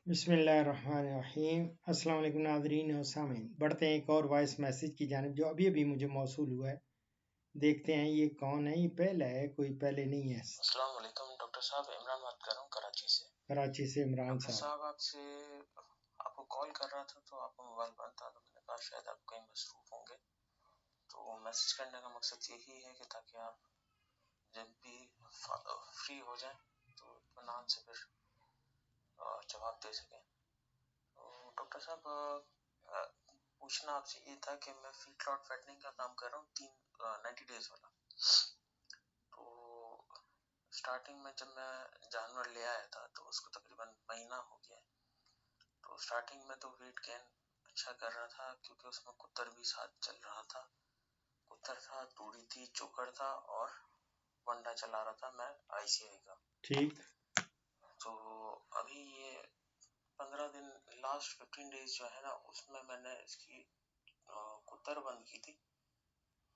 बिस्मिल्लाहिर्रहमानिर्रहीम। अस्सलाम वालेकुम नाज़रीन और सामीन। बढ़ते हैं एक और वॉइस मैसेज की जानिब जो अभी अभी मुझे मौसूल हुआ है। देखते हैं ये कौन है। ये पहला है, कोई पहले नहीं है। अस्सलाम वालेकुम डॉक्टर साहब, इमरान बात कर रहा हूँ कराची से। कराची से इमरान डॉक्टर साहब। साहब आपसे आपको कॉल कर रहा था तो आपका मोबाइल बंद था, तो मैंने कहा शायद आप कहीं मसरूफ होंगे। तो मैसेज करने का मकसद यही है कि ताकि आप जब भी फ्री हो जाएं तो इत्मीनान से फिर जवाब दे सकें। तो डॉक्टर साहब पूछना आपसे ये था कि मैं फीड क्लॉट फैटनिंग का काम कर रहा हूँ 90 डेज वाला। तो स्टार्टिंग में जब मैं जानवर ले आया था तो उसको तकरीबन महीना हो गया है। तो स्टार्टिंग में तो वेट गेन अच्छा कर रहा था क्योंकि उसमें कुत्तर भी साथ चल रहा था। कुत्तर था, तूड़ी थी, चोकर था और वंडा चला रहा था मैं ICI का। ठीक। तो अभी ये 15 दिन लास्ट 15 डेज जो है ना उसमें मैंने इसकी कुत्तर बंद की थी,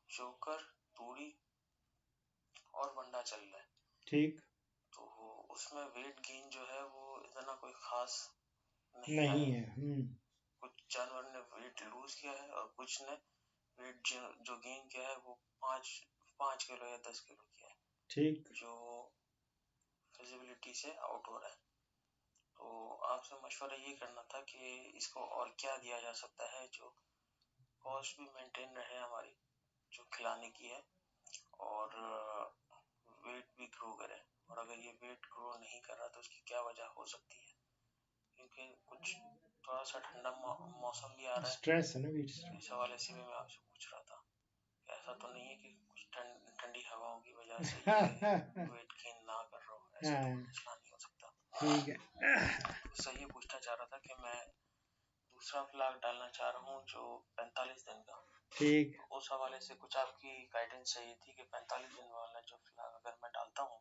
चोकर, तूड़ी और वंडा चल रहा है। ठीक। तो उसमें वेट गेन जो है वो इतना कोई खास नहीं आया। है। कुछ जानवर ने वेट लूज किया है और कुछ ने वेट जो गेन किया है वो 5 किलो या 10 किलो किया है, ठीक। जो फिजिबिलिटी से आउट हो रहा है। तो आपसे मशवरा ये करना था कि इसको और क्या दिया जा सकता है जो कॉस्ट भी मेंटेन रहे हमारी जो खिलाने की है और वेट भी ग्रो करे। और अगर ये वेट ग्रो नहीं कर रहा तो उसकी क्या वजह हो सकती है, क्योंकि कुछ थोड़ा सा ठंडा मौसम भी आ रहा है। स्ट्रेस है ना भी। इस हवाले से भी मैं आपसे पूछ रहा था, ऐसा तो नहीं है कि कुछ ठंडी हवाओं की वजह से ये वेट गेन ना कर रहा हो, ऐसा तो कोई मसला नहीं हो सकता। ठीक है। उससे ये पूछना चाह रहा था कि मैं दूसरा फ्लैग डालना चाह रहा हूँ जो 45 दिन का। ठीक। तो उस हवाले से कुछ आपकी गाइडेंस चाहिए थी कि 45 दिन वाला जो फ्लैग अगर मैं डालता हूँ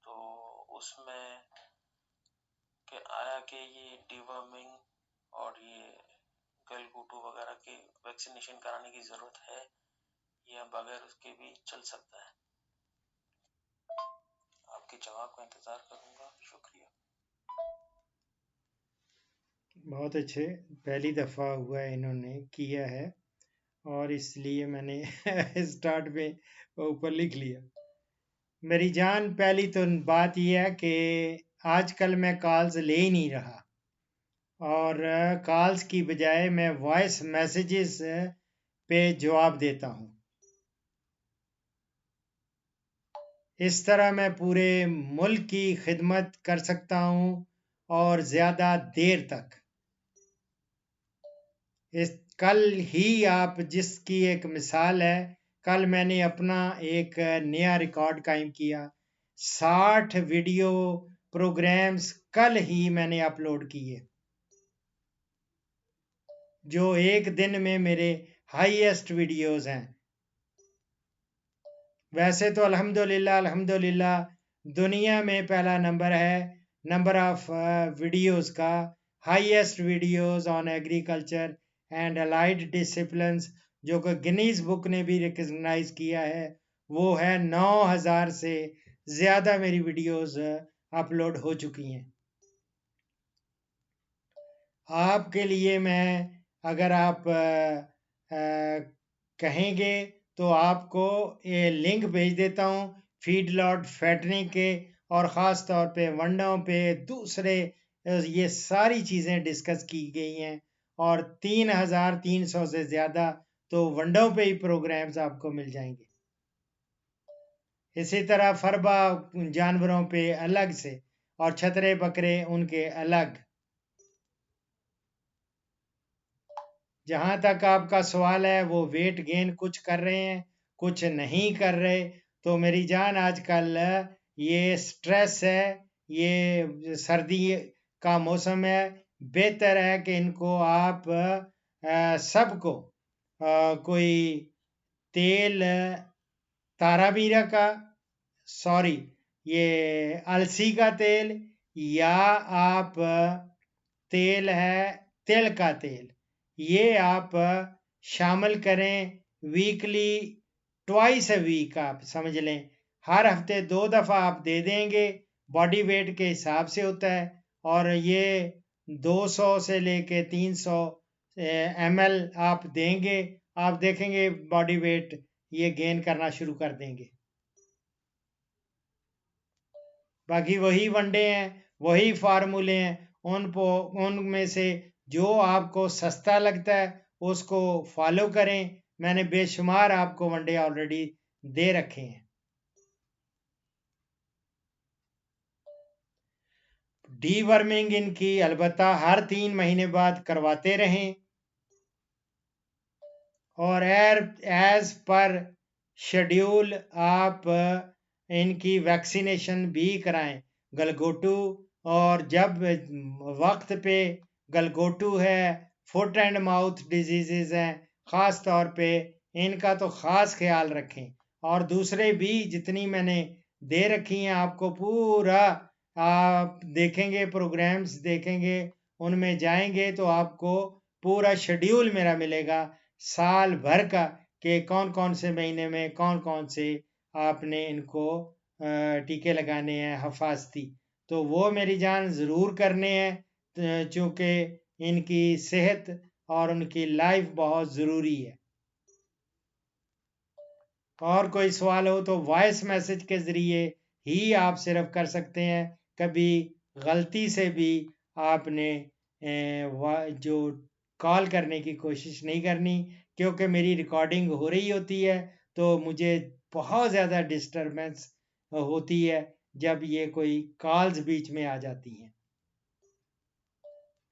तो उसमें के आया कि ये डिवर्मिंग और ये गलगोटू वगैरह के वैक्सीनेशन कराने की जरूरत है या बगैर उसके भी चल सकता है। आपके जवाब का इंतजार करूंगा, शुक्रिया। बहुत अच्छे। पहली दफ़ा हुआ है इन्होंने किया है और इसलिए मैंने स्टार्ट में ऊपर लिख लिया। मेरी जान, पहली तो बात यह है कि आजकल मैं कॉल्स ले ही नहीं रहा और कॉल्स की बजाय मैं वॉइस मैसेजेस पे जवाब देता हूँ। इस तरह मैं पूरे मुल्क की खिदमत कर सकता हूँ और ज़्यादा देर तक। इस कल ही आप जिसकी एक मिसाल है, कल मैंने अपना एक नया रिकॉर्ड कायम किया। 60 वीडियो प्रोग्राम्स कल ही मैंने अपलोड किए, जो एक दिन में मेरे हाईएस्ट वीडियोस हैं। वैसे तो अल्हम्दुलिल्लाह दुनिया में पहला नंबर है नंबर ऑफ वीडियोस का। Highest videos on agriculture and allied disciplines जो कि गिनीज बुक ने भी रिकग्नाइज किया है, वो है 9000 से ज़्यादा मेरी वीडियोस अपलोड हो चुकी हैं। आपके लिए मैं, अगर आप कहेंगे तो आपको ये लिंक भेज देता हूँ फीडलॉट फैटनिंग के, और ख़ास तौर पे वंडों पे दूसरे ये सारी चीज़ें डिस्कस की गई हैं और 3300 से ज़्यादा तो वंडों पे ही प्रोग्राम्स आपको मिल जाएंगे। इसी तरह फरबा जानवरों पे अलग से और छतरे बकरे उनके अलग। जहाँ तक आपका सवाल है वो वेट गेन कुछ कर रहे हैं कुछ नहीं कर रहे, तो मेरी जान आजकल ये स्ट्रेस है, ये सर्दी का मौसम है। बेहतर है कि इनको आप सबको कोई तेल तारामीरा का, सॉरी, ये अलसी का तेल, या आप तेल है तिल का तेल, ये आप शामिल करें वीकली, ट्वाइस अ वीक आप समझ लें। हर हफ्ते 2 दफ़ा आप दे देंगे, बॉडी वेट के हिसाब से होता है और ये 200 से लेके 300 ml आप देंगे, आप देखेंगे बॉडी वेट ये गेन करना शुरू कर देंगे। बाकी वही वनडे हैं, वही फार्मूले हैं, उनमें से जो आपको सस्ता लगता है उसको फॉलो करें। मैंने बेशुमार आपको वनडे ऑलरेडी दे रखे हैं। डीवर्मिंग इनकी अलबत्ता हर 3 महीने बाद करवाते रहें और एज पर शेड्यूल आप इनकी वैक्सीनेशन भी कराएं। गलगोटू और जब वक्त पे गलगोटू है, फुट एंड माउथ डिजीजेज हैं, ख़ास तौर पे इनका तो ख़ास ख्याल रखें। और दूसरे भी जितनी मैंने दे रखी हैं आपको पूरा आप देखेंगे, प्रोग्राम्स देखेंगे, उनमें जाएंगे तो आपको पूरा शेड्यूल मेरा मिलेगा साल भर का कि कौन कौन से महीने में कौन कौन से आपने इनको टीके लगाने हैं हिफाजती। तो वो मेरी जान ज़रूर करने हैं चूँकि इनकी सेहत और उनकी लाइफ बहुत ज़रूरी है। और कोई सवाल हो तो वॉइस मैसेज के ज़रिए ही आप सिर्फ कर सकते हैं। कभी गलती से भी आपने जो कॉल करने की कोशिश नहीं करनी, क्योंकि मेरी रिकॉर्डिंग हो रही होती है तो मुझे बहुत ज़्यादा डिस्टरबेंस होती है जब ये कोई कॉल्स बीच में आ जाती हैं।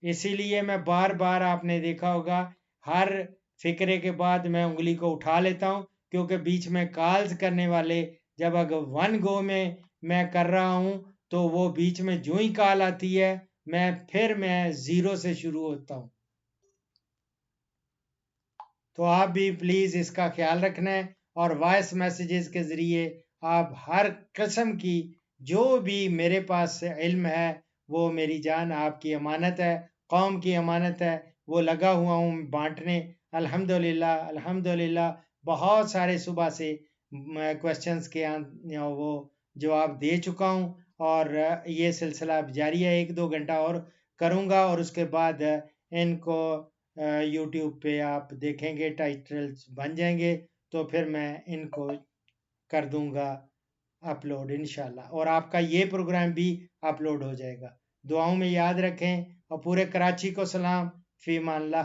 इसीलिए मैं बार बार आपने देखा होगा हर फिक्रे के बाद मैं उंगली को उठा लेता हूँ, क्योंकि बीच में कॉल्स करने वाले जब अगर वन गो में मैं कर रहा हूँ तो वो बीच में जो ही कॉल आती है मैं ज़ीरो से शुरू होता हूँ। तो आप भी प्लीज़ इसका ख्याल रखना है और वॉइस मैसेजेस के ज़रिए आप हर किस्म की जो भी मेरे पास इल्म है वो मेरी जान आपकी अमानत है, कौम की अमानत है, वो लगा हुआ हूँ बांटने। अल्हम्दुलिल्लाह अल्हम्दुलिल्लाह बहुत सारे सुबह से क्वेश्चंस के वो जवाब दे चुका हूँ और ये सिलसिला अब जारी है, 1-2 घंटा और करूँगा और उसके बाद इनको यूट्यूब पे आप देखेंगे, टाइटल्स बन जाएंगे तो फिर मैं इनको कर दूंगा अपलोड इंशाल्लाह, और आपका ये प्रोग्राम भी अपलोड हो जाएगा। दुआओं में याद रखें और पूरे कराची को सलाम। फी अमान अल्लाह।